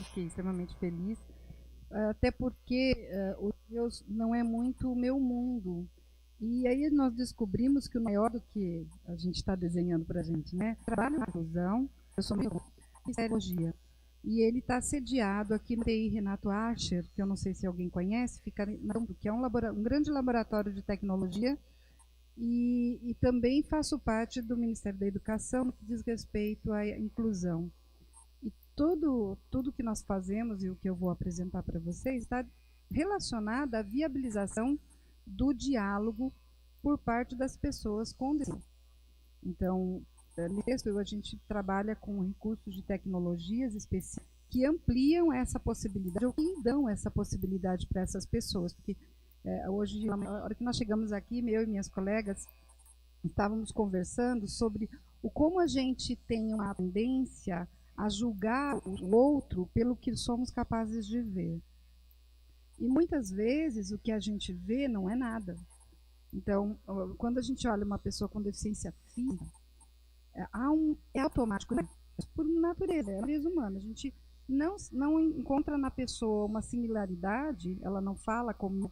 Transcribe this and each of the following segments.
convidado, fiquei extremamente feliz, até porque o Deus não é muito o meu mundo. E aí nós descobrimos que o maior do que a gente está desenhando para a gente, né? Trabalho na inclusão, eu sou muito em psicologia. E ele está sediado aqui no TI Renato Archer, que eu não sei se alguém conhece, que é um grande laboratório de tecnologia, e também faço parte do Ministério da Educação no que diz respeito à inclusão. E tudo que nós fazemos e o que eu vou apresentar para vocês está relacionado à viabilização do diálogo por parte das pessoas com deficiência. Então, no texto a gente trabalha com recursos de tecnologias específicas que ampliam essa possibilidade, ou que dão essa possibilidade para essas pessoas. Porque hoje, na hora que nós chegamos aqui, eu e minhas colegas estávamos conversando sobre como a gente tem uma tendência a julgar o outro pelo que somos capazes de ver. E muitas vezes o que a gente vê não é nada. Então, quando a gente olha uma pessoa com deficiência física, é automático, né? Por natureza, é a natureza humana. A gente não encontra na pessoa uma similaridade, ela não fala como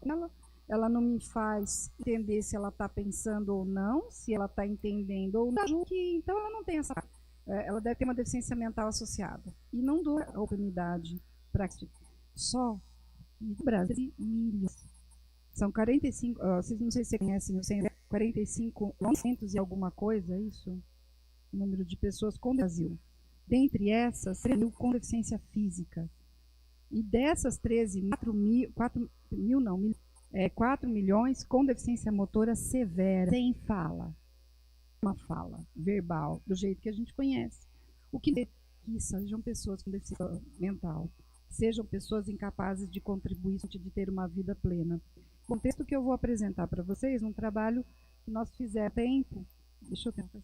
ela não me faz entender se ela está pensando ou não, se ela está entendendo ou não. Então, ela não tem essa. Ela deve ter uma deficiência mental associada. E não dou a oportunidade para só no Brasil, milhas. São 45, vocês não sei se vocês conhecem, eu sei, 45.900 e alguma coisa, é isso? O número de pessoas com Brasil. Dentre essas, 3 mil com deficiência física. E dessas 4 milhões com deficiência motora severa, sem fala. Uma fala verbal, do jeito que a gente conhece. O que sejam pessoas com deficiência mental, sejam pessoas incapazes de contribuir, de ter uma vida plena. O contexto que eu vou apresentar para vocês, um trabalho que nós fizemos há tempo. Deixa eu tentar.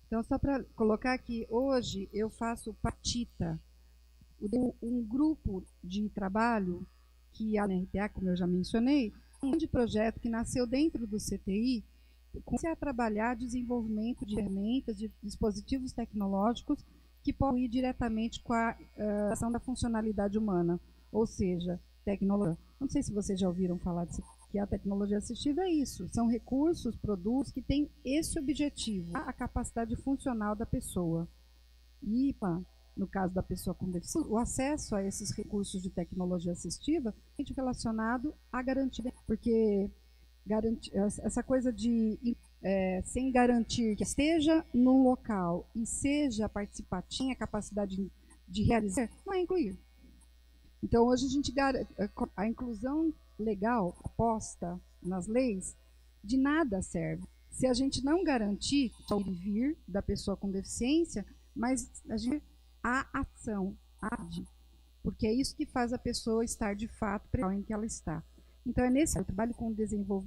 Então, só para colocar aqui, hoje eu faço partita, um grupo de trabalho que a NRTA, como eu já mencionei, um grande projeto que nasceu dentro do CTI, comecei a trabalhar desenvolvimento de ferramentas, de dispositivos tecnológicos que podem ir diretamente com a ação da funcionalidade humana, ou seja, tecnologia. Não sei se vocês já ouviram falar disso, que a tecnologia assistiva é isso, são recursos, produtos que têm esse objetivo, a capacidade funcional da pessoa. E, no caso da pessoa com deficiência, o acesso a esses recursos de tecnologia assistiva é relacionado à garantia, porque essa coisa de sem garantir que esteja no local e seja participativo, tenha capacidade de realizar, não é incluir. Então, hoje a inclusão legal posta nas leis de nada serve se a gente não garantir o ir e vir da pessoa com deficiência, mas a ação, porque é isso que faz a pessoa estar de fato em que ela está. Então, é nesse eu trabalho com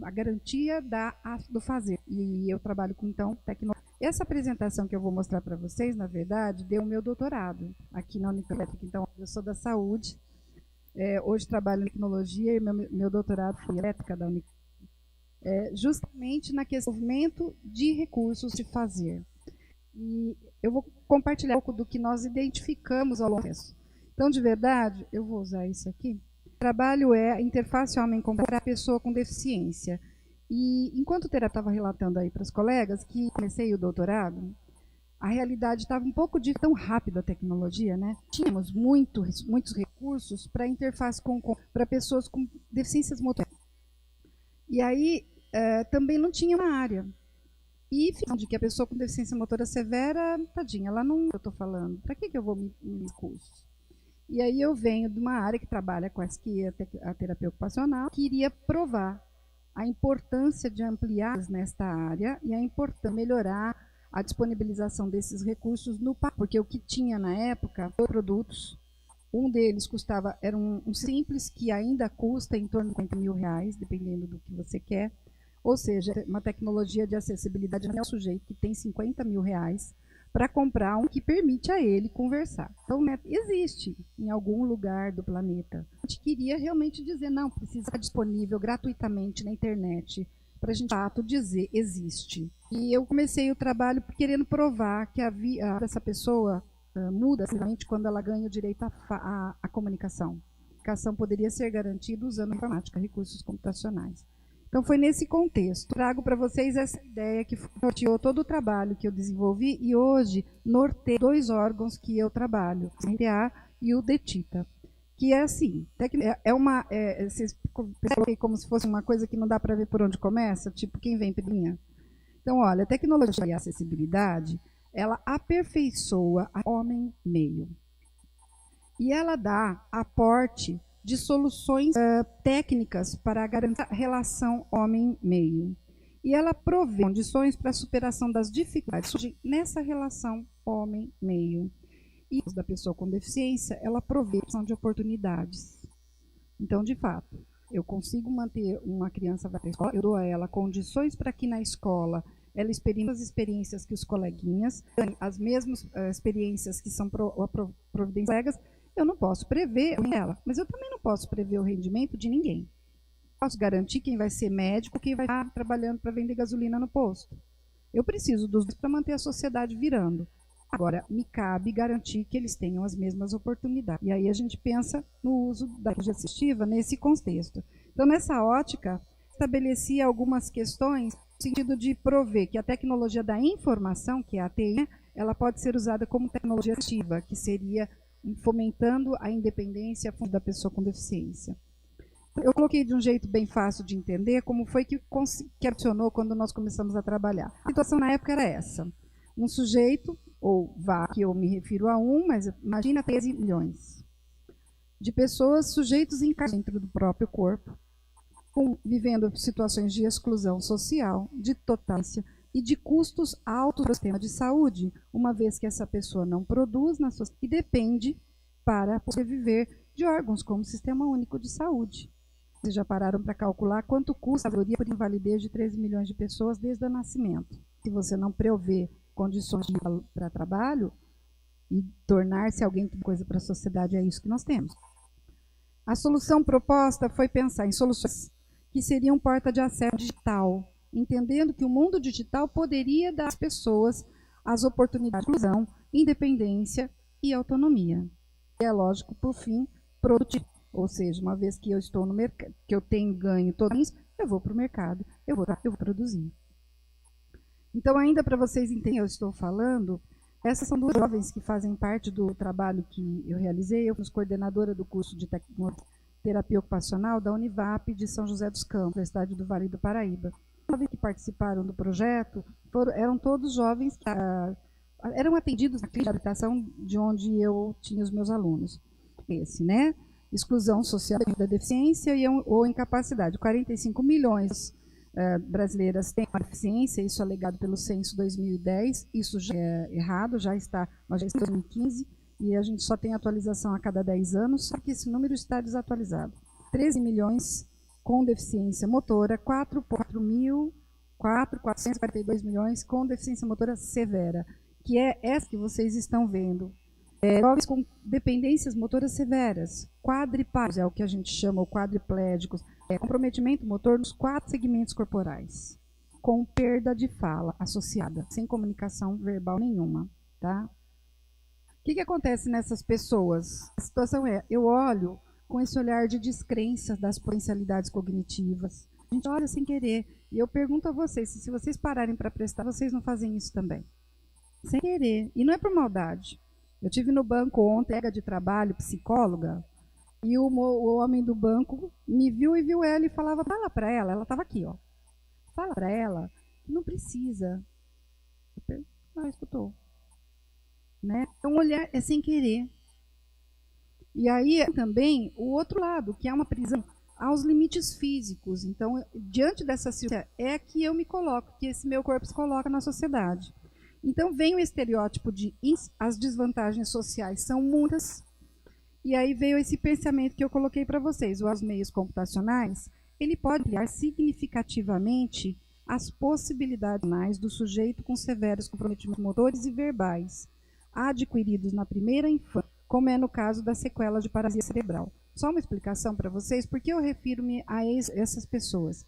a garantia do fazer. E eu trabalho com, então, tecnologia. Essa apresentação que eu vou mostrar para vocês, na verdade, deu o meu doutorado aqui na Unipelétrica. Então, eu sou da saúde. Hoje trabalho em tecnologia e meu doutorado foi em elétrica da Unipelétrica. Justamente na questão do desenvolvimento de recursos de fazer. E eu vou compartilhar um pouco do que nós identificamos ao longo do processo. Então, de verdade, eu vou usar isso aqui. O trabalho é a interface homem-computador para a pessoa com deficiência. E enquanto o terapeuta estava relatando aí para os colegas que comecei o doutorado, a realidade estava um pouco tão rápida a tecnologia, né? Tínhamos muitos recursos para interface para pessoas com deficiências motoras. E aí também não tinha uma área. E de que a pessoa com deficiência motora severa, tadinha, ela não, eu estou falando, para que eu vou me cursos? E aí eu venho de uma área que trabalha com a terapia ocupacional, que iria provar a importância de ampliar nesta área e a importância de melhorar a disponibilização desses recursos no país, porque o que tinha na época, produtos, um deles era um simples, que ainda custa em torno de R$50.000, dependendo do que você quer, ou seja, uma tecnologia de acessibilidade não é um sujeito que tem R$50.000 para comprar um que permite a ele conversar. Então, né, existe em algum lugar do planeta. A gente queria realmente dizer, não, precisa estar disponível gratuitamente na internet, para a gente, de fato, dizer, existe. E eu comecei o trabalho querendo provar que a vida dessa pessoa muda simplesmente quando ela ganha o direito à comunicação. A comunicação poderia ser garantida usando informática, recursos computacionais. Então, foi nesse contexto. Trago para vocês essa ideia que norteou todo o trabalho que eu desenvolvi e hoje norteia 2 órgãos que eu trabalho, o RTA e o DETITA. Que é assim, vocês coloquei como se fosse uma coisa que não dá para ver por onde começa, tipo quem vem primeiro. Então, olha, a tecnologia e a acessibilidade, ela aperfeiçoa o homem-meio. E ela dá aporte de soluções técnicas para garantir a relação homem-meio. E ela provê condições para a superação das dificuldades nessa relação homem-meio. E da pessoa com deficiência, ela provê de oportunidades. Então, de fato, eu consigo manter uma criança na escola, eu dou a ela condições para que na escola ela experimente as experiências que os coleguinhas, as mesmas experiências que são providenciadas. Eu não posso prever ela, mas eu também não posso prever o rendimento de ninguém. Posso garantir quem vai ser médico, quem vai estar trabalhando para vender gasolina no posto. Eu preciso dos dois para manter a sociedade virando. Agora, me cabe garantir que eles tenham as mesmas oportunidades. E aí a gente pensa no uso da tecnologia assistiva nesse contexto. Então, nessa ótica, estabeleci algumas questões no sentido de prover que a tecnologia da informação, que é a TI, ela pode ser usada como tecnologia assistiva, que seria fomentando a independência da pessoa com deficiência. Eu coloquei de um jeito bem fácil de entender como foi que funcionou quando nós começamos a trabalhar. A situação na época era essa. Um sujeito, ou que eu me refiro a mas imagina 13 milhões de pessoas sujeitos dentro do próprio corpo, vivendo situações de exclusão social, de totalância e de custos altos do sistema de saúde, uma vez que essa pessoa não produz na sua e depende para poder viver de órgãos como o Sistema Único de Saúde. Vocês já pararam para calcular quanto custa a valorização por invalidez de 13 milhões de pessoas desde o nascimento? Se você não prover condições para trabalho e tornar-se alguém que coisa para a sociedade, é isso que nós temos. A solução proposta foi pensar em soluções que seriam porta de acesso digital, entendendo que o mundo digital poderia dar às pessoas as oportunidades de inclusão, independência e autonomia. E é lógico, por fim, produtivo. Ou seja, uma vez que eu estou no mercado, que eu tenho ganho todo isso, eu vou para o mercado, eu vou produzir. Então, ainda para vocês entenderem o que eu estou falando, essas são 2 jovens que fazem parte do trabalho que eu realizei. Eu fui coordenadora do curso de terapia ocupacional da Univap de São José dos Campos, na cidade do Vale do Paraíba. Os jovens que participaram do projeto eram todos jovens que eram atendidos na clínica de habitação de onde eu tinha os meus alunos. Esse, né? Exclusão social da deficiência ou incapacidade. 45 milhões brasileiras têm deficiência, isso alegado pelo censo 2010, isso já é errado, nós já estamos em 2015 e a gente só tem atualização a cada 10 anos, só que esse número está desatualizado. 13 milhões com deficiência motora, 442 milhões com deficiência motora severa, que é essa que vocês estão vendo. Jovens com dependências motoras severas, quadriplégicos, é o que a gente chama, ou quadriplégicos, comprometimento motor nos 4 segmentos corporais, com perda de fala associada, sem comunicação verbal nenhuma. Tá? O que acontece nessas pessoas? A situação é, eu olho com esse olhar de descrença das potencialidades cognitivas. A gente olha sem querer. E eu pergunto a vocês, se vocês pararem para prestar, vocês não fazem isso também? Sem querer. E não é por maldade. Eu tive no banco ontem, colega de trabalho, psicóloga, e o homem do banco me viu e viu ela e falava, fala para ela estava aqui, ó. Fala para ela, não precisa. Escutou. Né? Então, olhar é sem querer. E aí também o outro lado, que é uma prisão aos limites físicos. Então, diante dessa situação, é que eu me coloco, que esse meu corpo se coloca na sociedade. Então, vem o estereótipo de as desvantagens sociais são muitas, e aí veio esse pensamento que eu coloquei para vocês. Os meios computacionais, ele pode ampliar significativamente as possibilidades do sujeito com severos comprometimentos motores e verbais, adquiridos na primeira infância, como é no caso da sequela de paralisia cerebral. Só uma explicação para vocês, por que eu refiro-me a essas pessoas?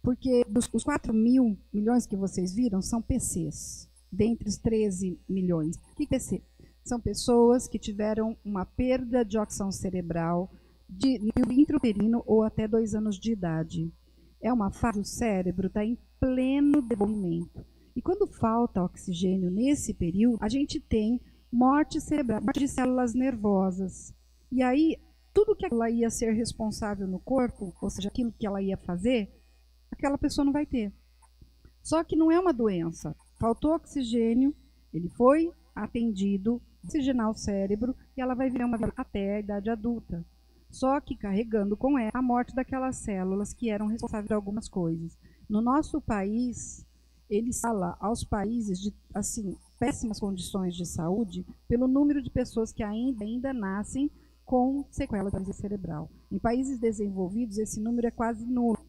Porque os 4 mil milhões que vocês viram são PCs, dentre os 13 milhões. O que é PC? São pessoas que tiveram uma perda de oxigênio cerebral de nível intrauterino ou até 2 anos de idade. É uma fase, o cérebro está em pleno desenvolvimento. E quando falta oxigênio nesse período, a gente tem morte cerebral, morte de células nervosas. E aí, tudo que ela ia ser responsável no corpo, ou seja, aquilo que ela ia fazer, aquela pessoa não vai ter. Só que não é uma doença. Faltou oxigênio, ele foi atendido, oxigenar o cérebro, e ela vai viver uma vida até a idade adulta. Só que carregando com ela a morte daquelas células que eram responsáveis por algumas coisas. No nosso país, ele fala aos países de assim, péssimas condições de saúde pelo número de pessoas que ainda nascem com sequela de paralisia cerebral. Em países desenvolvidos, esse número é quase nulo.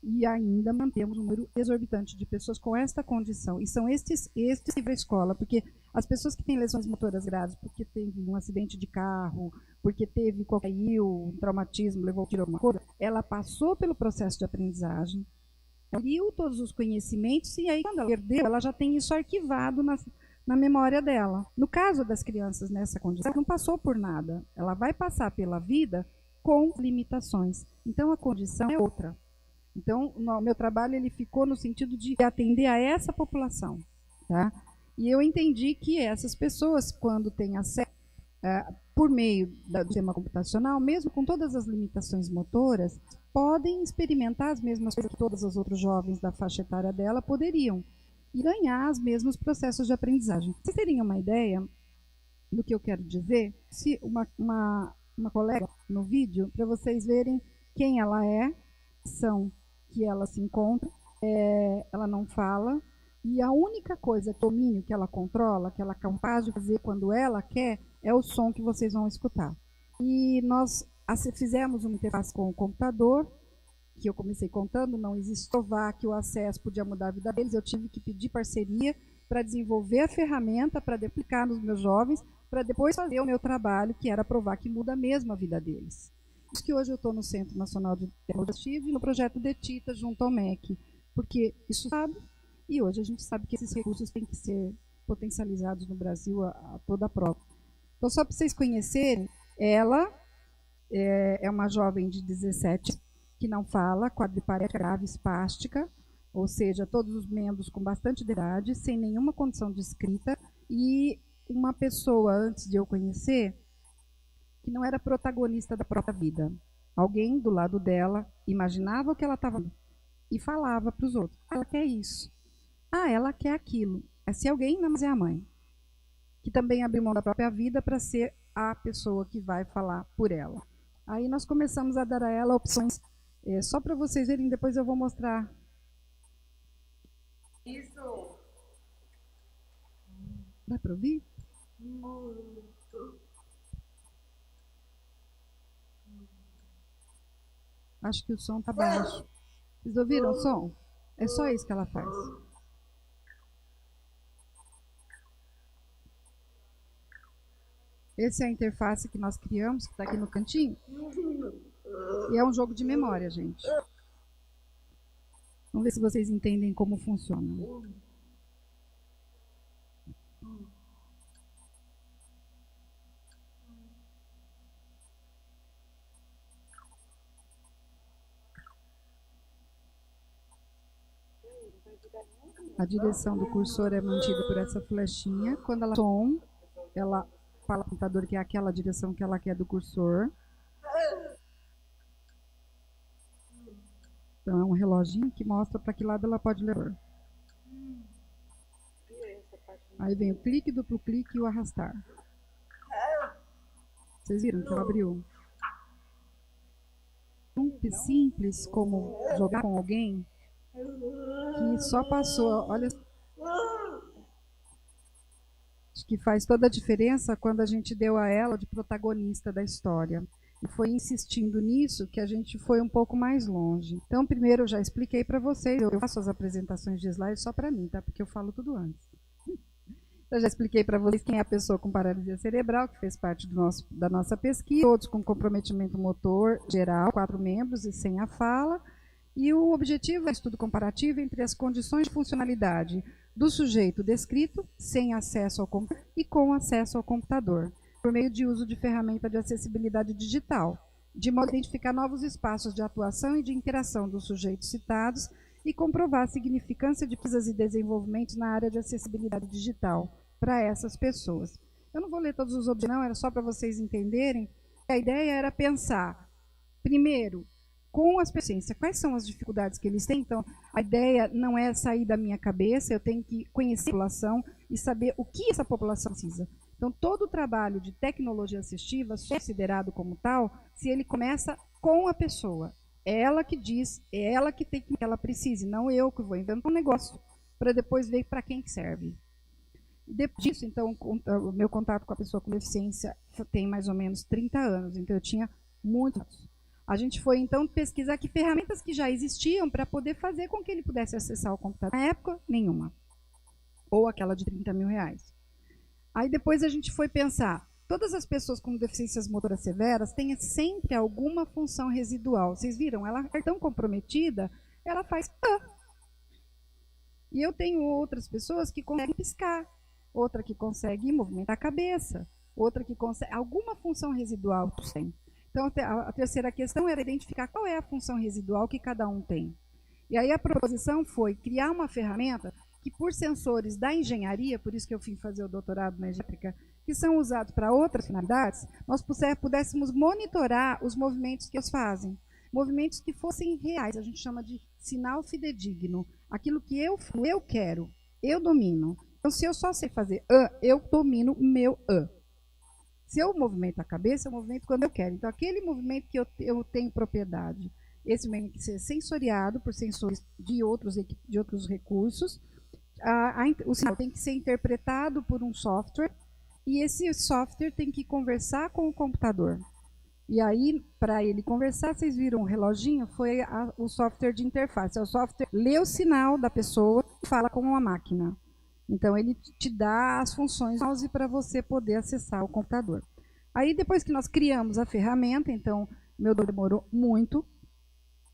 E ainda mantemos um número exorbitante de pessoas com esta condição. E são estes nível escola, porque as pessoas que têm lesões motoras graves, porque teve um acidente de carro, porque teve um traumatismo, levou tiro alguma coisa, ela passou pelo processo de aprendizagem, viu todos os conhecimentos, e aí quando ela perdeu, ela já tem isso arquivado na memória dela. No caso das crianças nessa condição, ela não passou por nada. Ela vai passar pela vida com limitações. Então a condição é outra. Então, o meu trabalho ele ficou no sentido de atender a essa população. Tá? E eu entendi que essas pessoas, quando têm acesso, por meio do sistema computacional, mesmo com todas as limitações motoras, podem experimentar as mesmas coisas que todos os outros jovens da faixa etária dela poderiam, e ganhar os mesmos processos de aprendizagem. Vocês teriam uma ideia do que eu quero dizer? Se uma colega no vídeo, para vocês verem quem ela é, são que ela se encontra, ela não fala, e a única coisa, domínio que ela controla, que ela é capaz de fazer quando ela quer, é o som que vocês vão escutar. E nós fizemos uma interface com o computador, que eu comecei contando, não existe provar que o acesso podia mudar a vida deles, eu tive que pedir parceria para desenvolver a ferramenta, para aplicar nos meus jovens, para depois fazer o meu trabalho, que era provar que muda mesmo a vida deles. Por isso que hoje eu estou no Centro Nacional de Tecnologia e no projeto DETITA junto ao MEC, porque isso sabe, e hoje a gente sabe que esses recursos têm que ser potencializados no Brasil a toda a prova. Então, só para vocês conhecerem, ela é uma jovem de 17 que não fala, quadriparética grave, espástica, ou seja, todos os membros com bastante idade, sem nenhuma condição de escrita, e uma pessoa, antes de eu conhecer, que não era protagonista da própria vida. Alguém do lado dela imaginava o que ela estava e falava para os outros. Ela quer isso. Ah, ela quer aquilo. Se alguém, não, mas é a mãe. Que também abriu mão da própria vida para ser a pessoa que vai falar por ela. Aí nós começamos a dar a ela opções, só para vocês verem, depois eu vou mostrar. Isso. Dá para ouvir? Muito. Acho que o som está baixo. Vocês ouviram o som? É só isso que ela faz. Essa é a interface que nós criamos, que está aqui no cantinho. E é um jogo de memória, gente. Vamos ver se vocês entendem como funciona. A direção do cursor é mantida por essa flechinha. Quando ela som, ela fala para o computador que é aquela direção que ela quer do cursor. Então, é um reloginho que mostra para que lado ela pode levar. Aí vem o clique, duplo clique e o arrastar. Vocês viram que ela abriu? Simples como jogar com alguém que só passou. Olha, acho que faz toda a diferença quando a gente deu a ela de protagonista da história. Foi insistindo nisso que a gente foi um pouco mais longe. Então, primeiro eu já expliquei para vocês, eu faço as apresentações de slides só para mim, tá? Porque eu falo tudo antes. Eu já expliquei para vocês quem é a pessoa com paralisia cerebral, que fez parte da nossa pesquisa, todos com comprometimento motor geral, 4 membros e sem a fala. E o objetivo é estudo comparativo entre as condições de funcionalidade do sujeito descrito, sem acesso ao computador e com acesso ao computador, por meio de uso de ferramenta de acessibilidade digital, de modo a identificar novos espaços de atuação e de interação dos sujeitos citados e comprovar a significância de pesquisas e desenvolvimentos na área de acessibilidade digital para essas pessoas. Eu não vou ler todos os objetivos, não, era só para vocês entenderem. A ideia era pensar, primeiro, com as pessoas, quais são as dificuldades que eles têm. Então, a ideia não é sair da minha cabeça, eu tenho que conhecer a população e saber o que essa população precisa. Então, todo o trabalho de tecnologia assistiva é considerado como tal se ele começa com a pessoa. É ela que diz, é ela que tem que ela precise, não eu que vou inventar um negócio para depois ver para quem que serve. Depois disso, então, o meu contato com a pessoa com deficiência tem mais ou menos 30 anos, então eu tinha muitos. A gente foi, então, pesquisar que ferramentas que já existiam para poder fazer com que ele pudesse acessar o computador. Na época, nenhuma. Ou aquela de 30 mil reais. Aí depois a gente foi pensar, todas as pessoas com deficiências motoras severas têm sempre alguma função residual. Vocês viram? Ela é tão comprometida, ela faz... E eu tenho outras pessoas que conseguem piscar, outra que consegue movimentar a cabeça, outra que consegue... Alguma função residual tem. Então, a terceira questão era identificar qual é a função residual que cada um tem. E aí a proposição foi criar uma ferramenta que, por sensores da engenharia, por isso que eu fui fazer o doutorado na elétrica, que são usados para outras finalidades, nós pudéssemos monitorar os movimentos que eles fazem. Movimentos que fossem reais, a gente chama de sinal fidedigno. Aquilo que eu quero, eu domino. Então, se eu só sei fazer eu domino o meu Se eu movimento a cabeça, eu movimento quando eu quero. Então, aquele movimento que eu tenho propriedade, esse movimento tem que ser sensoriado por sensores de outros recursos. O sinal tem que ser interpretado por um software, e esse software tem que conversar com o computador. E aí, para ele conversar, vocês viram o reloginho, foi o software de interface. É o software que lê o sinal da pessoa e fala com a máquina. Então, ele te dá as funções para você poder acessar o computador. Aí, depois que nós criamos a ferramenta, então, meu demorou muito,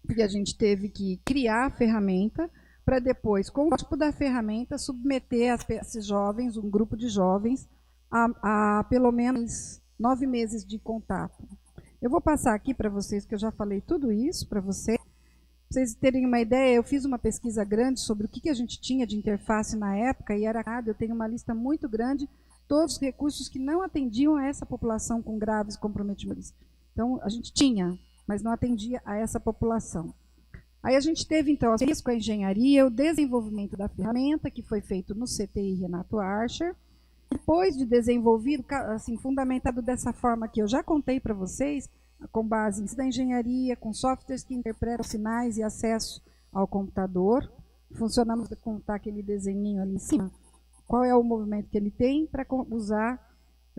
porque a gente teve que criar a ferramenta para depois, com o tipo da ferramenta, submeter esses jovens, um grupo de jovens, a pelo menos 9 meses de contato. Eu vou passar aqui para vocês, que eu já falei tudo isso para vocês. Para vocês terem uma ideia, eu fiz uma pesquisa grande sobre o que a gente tinha de interface na época, e eu tenho uma lista muito grande, todos os recursos que não atendiam a essa população com graves comprometimentos. Então, a gente tinha, mas não atendia a essa população. Aí a gente teve, então, com a engenharia, o desenvolvimento da ferramenta, que foi feito no CTI Renato Archer. Depois de desenvolvido, assim, fundamentado dessa forma que eu já contei para vocês, com base em da engenharia, com softwares que interpretam sinais e acesso ao computador. Funcionamos com aquele desenhinho ali em cima. Qual é o movimento que ele tem para usar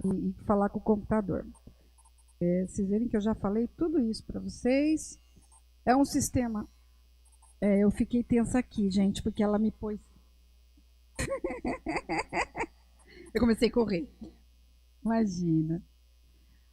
e falar com o computador. Vocês verem que eu já falei tudo isso para vocês. É um sistema... eu fiquei tensa aqui, gente, porque ela me pôs... Eu comecei a correr. Imagina.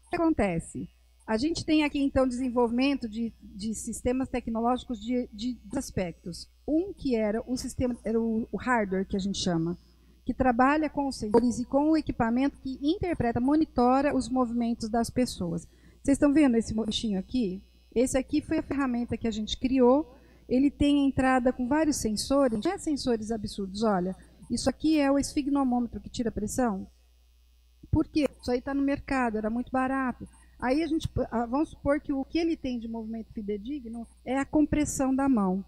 O que acontece? A gente tem aqui, então, desenvolvimento de sistemas tecnológicos de aspectos. Um que era o sistema, era o hardware, que a gente chama, que trabalha com os sensores e com o equipamento que interpreta, monitora os movimentos das pessoas. Vocês estão vendo esse bichinho aqui? Esse aqui foi a ferramenta que a gente criou. Ele tem entrada com vários sensores, não é sensores absurdos, olha. Isso aqui é o esfigmomômetro que tira a pressão. Por quê? Isso aí está no mercado, era muito barato. Aí vamos supor que o que ele tem de movimento fidedigno é a compressão da mão.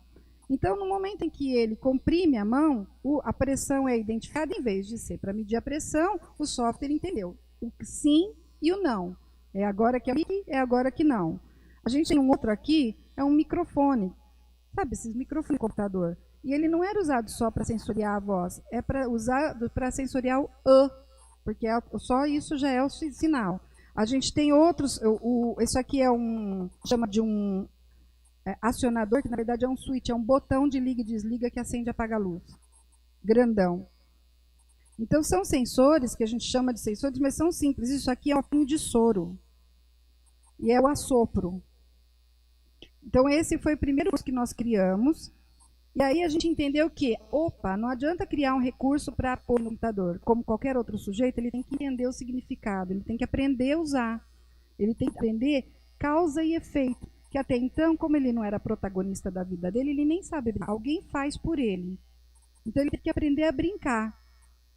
Então, no momento em que ele comprime a mão, a pressão é identificada, em vez de ser para medir a pressão, o software entendeu o sim e o não. É agora que é agora que não. A gente tem um outro aqui, é um microfone. Sabe, esses microfones de computador. E ele não era usado só para sensoriar a voz, é para usar para sensoriar o porque só isso já é o sinal. A gente tem outros, isso aqui chama de um acionador, que na verdade é um switch, é um botão de liga e desliga que acende e apaga a luz. Grandão. Então, são sensores, que a gente chama de sensores, mas são simples. Isso aqui é um pinho de soro. E é o assopro. Então, esse foi o primeiro curso que nós criamos. E aí a gente entendeu que, não adianta criar um recurso para pôr no computador. Como qualquer outro sujeito, ele tem que entender o significado, ele tem que aprender a usar. Ele tem que aprender causa e efeito. Que até então, como ele não era protagonista da vida dele, ele nem sabe brincar. Alguém faz por ele. Então, ele tem que aprender a brincar.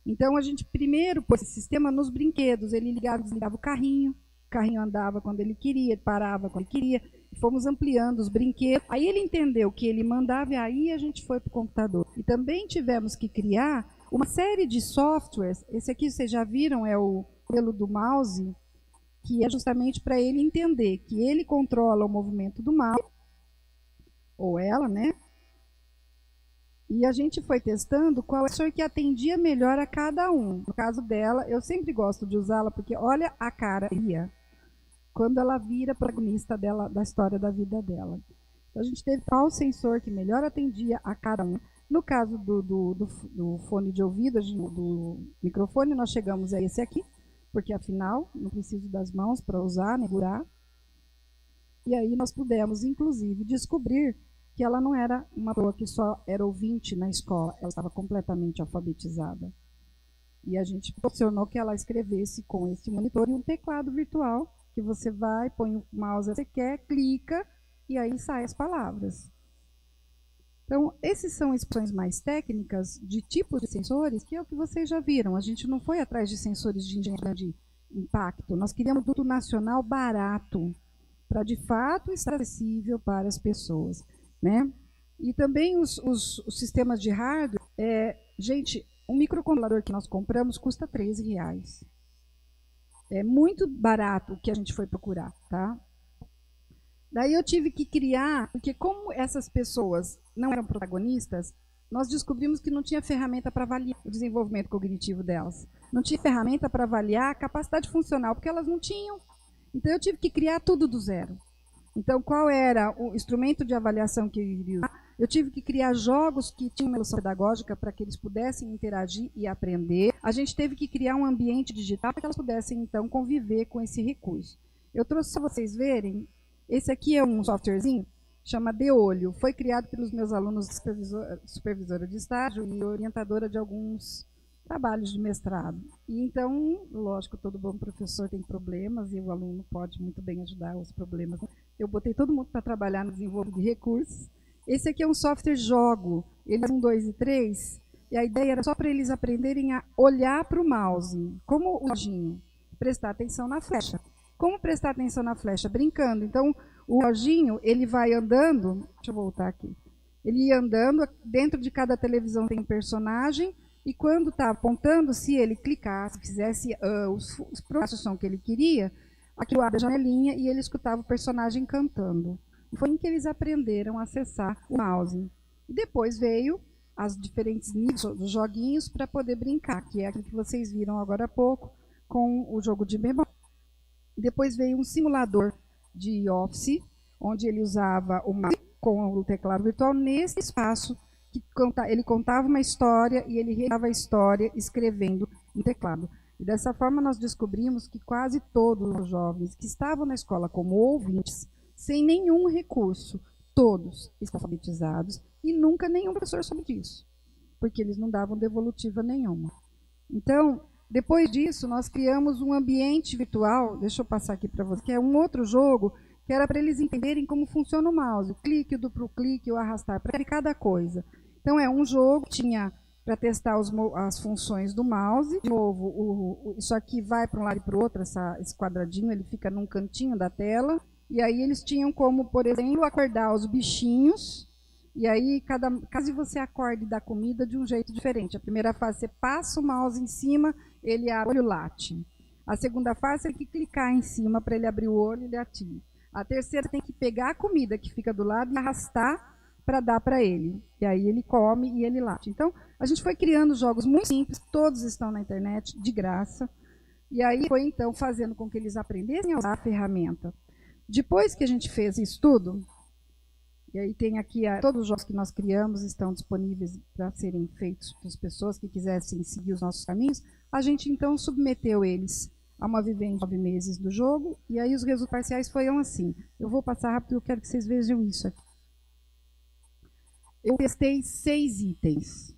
Então, a gente primeiro pôs esse sistema nos brinquedos. Ele ligava e desligava o carrinho andava quando ele queria, parava quando ele queria. Fomos ampliando os brinquedos. Aí ele entendeu que ele mandava e aí a gente foi para o computador. E também tivemos que criar uma série de softwares. Esse aqui vocês já viram, é o modelo do mouse, que é justamente para ele entender que ele controla o movimento do mouse, ou ela, né? E a gente foi testando qual é o sensor que atendia melhor a cada um. No caso dela, eu sempre gosto de usá-la, porque olha a cara quando ela vira protagonista da história da vida dela. Então, a gente teve qual sensor que melhor atendia a cada um. No caso do fone de ouvido, do microfone, nós chegamos a esse aqui, porque afinal, não preciso das mãos para usar, nem segurar. E aí nós pudemos, inclusive, descobrir que ela não era uma pessoa que só era ouvinte na escola, ela estava completamente alfabetizada. E a gente proporcionou que ela escrevesse com esse monitor e um teclado virtual, que você vai, põe o mouse que você quer, clica, e aí saem as palavras. Então, esses são expressões mais técnicas de tipos de sensores, que é o que vocês já viram. A gente não foi atrás de sensores de engenharia de impacto. Nós queríamos um produto nacional barato, para de fato estar acessível para as pessoas, né? E também os sistemas de hardware, gente, um microcontrolador que nós compramos custa R$13. É muito barato o que a gente foi procurar, tá? Daí eu tive que criar, porque como essas pessoas não eram protagonistas, nós descobrimos que não tinha ferramenta para avaliar o desenvolvimento cognitivo delas. Não tinha ferramenta para avaliar a capacidade funcional, porque elas não tinham. Então eu tive que criar tudo do zero. Então, qual era o instrumento de avaliação que eu iria usar? Eu tive que criar jogos que tinham uma solução pedagógica para que eles pudessem interagir e aprender. A gente teve que criar um ambiente digital para que elas pudessem, então, conviver com esse recurso. Eu trouxe para vocês verem, esse aqui é um softwarezinho, chama De Olho. Foi criado pelos meus alunos, supervisora de estágio e orientadora de alguns trabalhos de mestrado. E então, lógico, todo bom professor tem problemas e o aluno pode muito bem ajudar os problemas. Eu botei todo mundo para trabalhar no desenvolvimento de recursos. Esse aqui é um software jogo, ele é 1, 2 e 3, e a ideia era só para eles aprenderem a olhar para o mouse, como o lojinho, prestar atenção na flecha. Como prestar atenção na flecha? Brincando. Então, o lojinho, ele vai andando, deixa eu voltar aqui, ele ia andando, dentro de cada televisão tem um personagem, e quando está apontando, se ele clicasse, fizesse os próximos som que ele queria, aquilo abre a janelinha e ele escutava o personagem cantando. E foi em que eles aprenderam a acessar o mouse. E depois veio as diferentes níveis dos joguinhos para poder brincar, que é aquilo que vocês viram agora há pouco, com o jogo de memória. E depois veio um simulador de Office, onde ele usava o mouse com o teclado virtual nesse espaço, que ele contava uma história e ele relatava a história escrevendo no teclado. E dessa forma nós descobrimos que quase todos os jovens que estavam na escola como ouvintes, sem nenhum recurso, todos estão alfabetizados e nunca nenhum professor soube disso, porque eles não davam devolutiva nenhuma. Então, depois disso, nós criamos um ambiente virtual, deixa eu passar aqui para você, que é um outro jogo, que era para eles entenderem como funciona o mouse, o clique, o duplo clique, o arrastar, para cada coisa. Então, é um jogo que tinha para testar as funções do mouse. De novo, isso aqui vai para um lado e para o outro, esse quadradinho, ele fica num cantinho da tela. E aí eles tinham como, por exemplo, acordar os bichinhos. E aí, caso você acorde da comida de um jeito diferente. A primeira fase, você passa o mouse em cima, ele abre o olho, late. A segunda fase, você tem que clicar em cima para ele abrir o olho e ele atira. A terceira, tem que pegar a comida que fica do lado e arrastar para dar para ele. E aí ele come e ele late. Então, a gente foi criando jogos muito simples, todos estão na internet, de graça. E aí foi, então, fazendo com que eles aprendessem a usar a ferramenta. Depois que a gente fez isso tudo, e aí tem aqui, todos os jogos que nós criamos estão disponíveis para serem feitos para as pessoas que quisessem seguir os nossos caminhos, a gente, então, submeteu eles a uma vivência de 9 meses do jogo, e aí os resultados parciais foram assim. Eu vou passar rápido, eu quero que vocês vejam isso aqui. Eu testei 6 itens.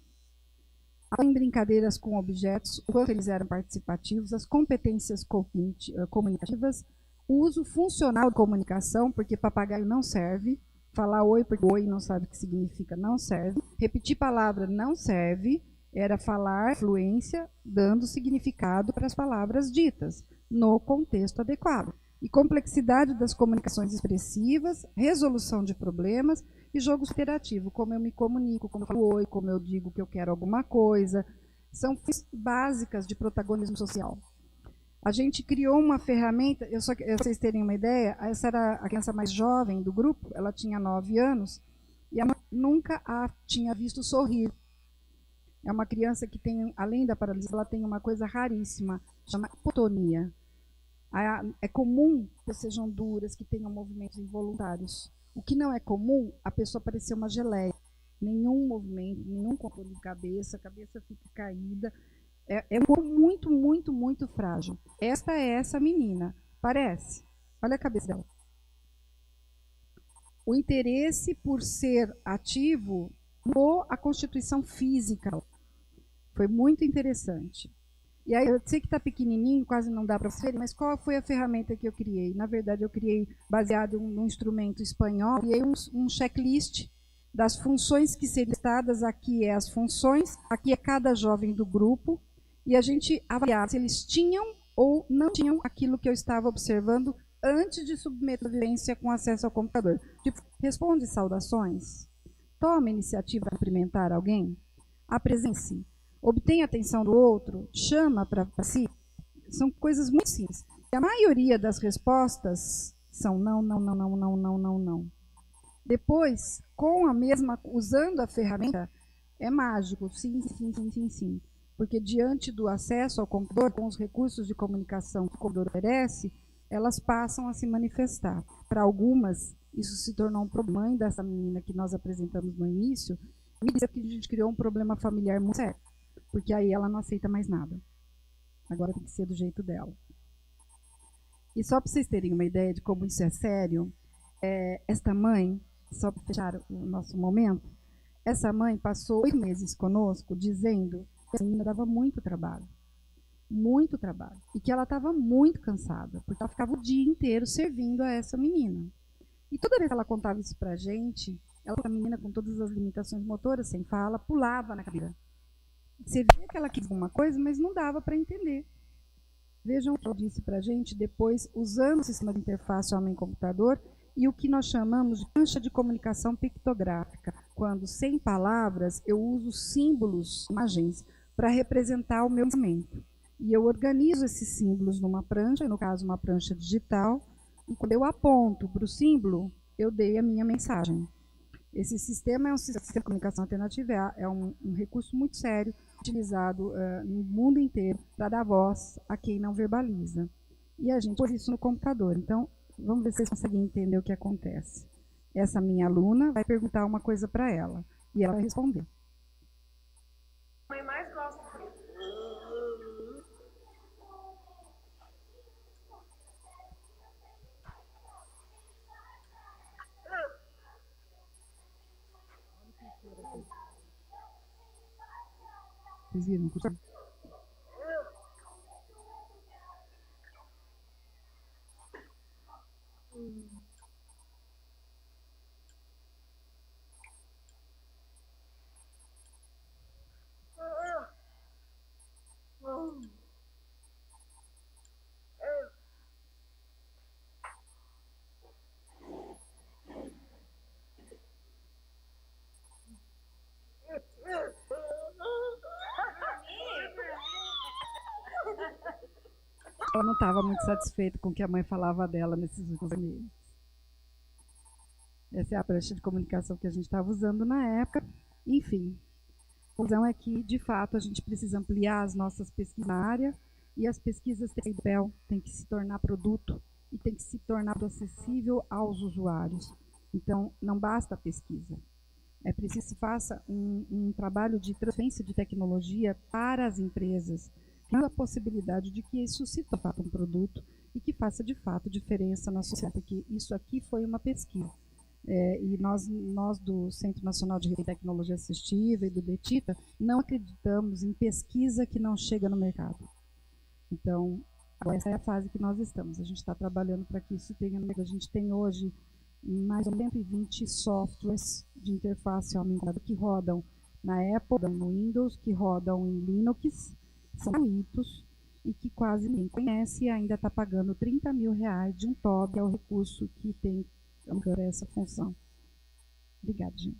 Em brincadeiras com objetos, o quanto eles eram participativos, as competências comunicativas, o uso funcional de comunicação, porque papagaio não serve, falar oi porque oi não sabe o que significa, não serve, repetir palavra não serve, era falar fluência, dando significado para as palavras ditas, no contexto adequado. E complexidade das comunicações expressivas, resolução de problemas e jogo interativo, como eu me comunico, como eu falo oi, como eu digo que eu quero alguma coisa. São básicas de protagonismo social. A gente criou uma ferramenta, para vocês terem uma ideia, essa era a criança mais jovem do grupo, ela tinha 9 anos, e ela nunca a tinha visto sorrir. É uma criança que tem, além da paralisia, ela tem uma coisa raríssima, chama hipotonia. É comum que sejam duras, que tenham movimentos involuntários. O que não é comum, a pessoa parecer uma geleia. Nenhum movimento, nenhum controle de cabeça, a cabeça fica caída. É muito, muito, muito frágil. Esta é essa menina. Parece. Olha a cabeça dela. O interesse por ser ativo mudou a constituição física. Foi muito interessante. E aí, eu sei que está pequenininho, quase não dá para vocês verem, mas qual foi a ferramenta que eu criei? Na verdade, eu criei, baseado num instrumento espanhol, criei um checklist das funções que seriam listadas. Aqui é as funções, aqui é cada jovem do grupo, e a gente avaliava se eles tinham ou não tinham aquilo que eu estava observando antes de submeter a vivência com acesso ao computador. Tipo, responde saudações, toma iniciativa para cumprimentar alguém, apresente-se, obtém a atenção do outro, chama para si. São coisas muito simples. E a maioria das respostas são não, não, não, não, não, não, não, não. Depois, usando a ferramenta, é mágico, sim, sim, sim, sim, sim. Porque diante do acesso ao computador, com os recursos de comunicação que o computador oferece, elas passam a se manifestar. Para algumas, isso se tornou um problema. A mãe dessa menina que nós apresentamos no início me disse que a gente criou um problema familiar muito sério, porque aí ela não aceita mais nada. Agora tem que ser do jeito dela. E só para vocês terem uma ideia de como isso é sério, esta mãe, só para fechar o nosso momento, essa mãe passou 8 meses conosco dizendo que a menina dava muito trabalho, e que ela estava muito cansada, porque ela ficava o dia inteiro servindo a essa menina. E toda vez que ela contava isso para a gente, a menina com todas as limitações motoras, sem fala, pulava na cadeira. Você via que ela quis alguma coisa, mas não dava para entender. Vejam o que ela disse para a gente depois, usando o sistema de interface homem-computador e o que nós chamamos de prancha de comunicação pictográfica, quando, sem palavras, eu uso símbolos, imagens, para representar o meu pensamento. E eu organizo esses símbolos numa prancha, no caso uma prancha digital, e quando eu aponto para o símbolo, eu dei a minha mensagem. Esse sistema é um sistema de comunicação alternativa, é um recurso muito sério, utilizado no mundo inteiro para dar voz a quem não verbaliza. E a gente pôs isso no computador. Então, vamos ver se vocês conseguem entender o que acontece. Essa minha aluna vai perguntar uma coisa para ela, e ela vai responder. A mãe mais gosta. Vocês viram? Ela não estava muito satisfeita com o que a mãe falava dela nesses últimos meses. Essa é a prancha de comunicação que a gente estava usando na época. Enfim, a conclusão é que, de fato, a gente precisa ampliar as nossas pesquisas na área, E as pesquisas têm papel, têm que se tornar produto e tem que se tornar acessível aos usuários. Então, não basta a pesquisa. É preciso que se faça um trabalho de transferência de tecnologia para as empresas, tendo a possibilidade de que isso se torne um produto e que faça, de fato, diferença na sociedade, porque isso aqui foi uma pesquisa. E nós do Centro Nacional de Tecnologia Assistiva e do DETITA não acreditamos em pesquisa que não chega no mercado. Então, essa é a fase que nós estamos. A gente está trabalhando para que isso tenha. A gente tem hoje mais de 120 softwares de interface aumentada que rodam na Apple, no Windows, que rodam em Linux, são gratuitos e que quase ninguém conhece e ainda está pagando R$30 mil de um TOB, que é o recurso que tem essa função. Obrigada, gente.